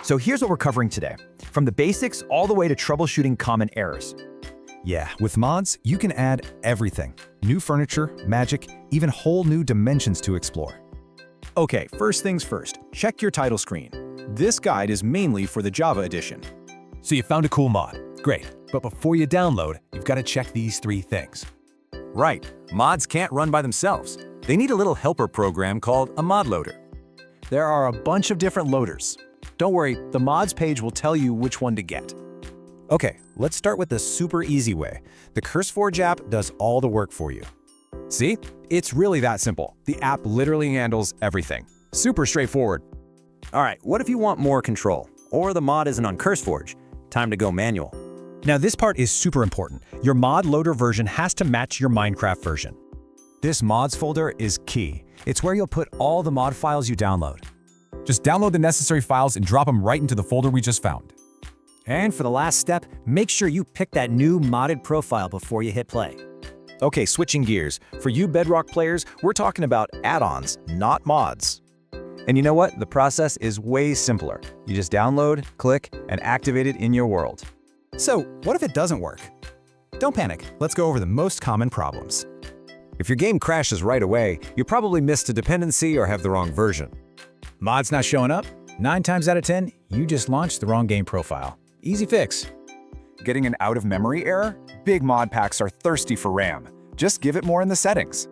So here's what we're covering today, from the basics all the way to troubleshooting common errors. Yeah, with mods, you can add everything. New furniture, magic, even whole new dimensions to explore. Okay, first things first, check your title screen. This guide is mainly for the Java edition. So you found a cool mod. Great. But before you download, you've got to check these 3 things. Right, mods can't run by themselves. They need a little helper program called a mod loader. There are a bunch of different loaders. Don't worry, the mods page will tell you which one to get. Okay, let's start with the super easy way. The CurseForge app does all the work for you. See? It's really that simple. The app literally handles everything. Super straightforward. All right, what if you want more control? Or the mod isn't on CurseForge? Time to go manual. Now this part is super important. Your mod loader version has to match your Minecraft version. This mods folder is key. It's where you'll put all the mod files you download. Just download the necessary files and drop them right into the folder we just found. And for the last step, make sure you pick that new modded profile before you hit play. Okay, switching gears. For you Bedrock players, we're talking about add-ons, not mods. And you know what? The process is way simpler. You just download, click, and activate it in your world. So, what if it doesn't work? Don't panic. Let's go over the most common problems. If your game crashes right away, you probably missed a dependency or have the wrong version. Mods not showing up? 9 times out of 10, you just launched the wrong game profile. Easy fix. Getting an out-of-memory error? Big mod packs are thirsty for RAM. Just give it more in the settings.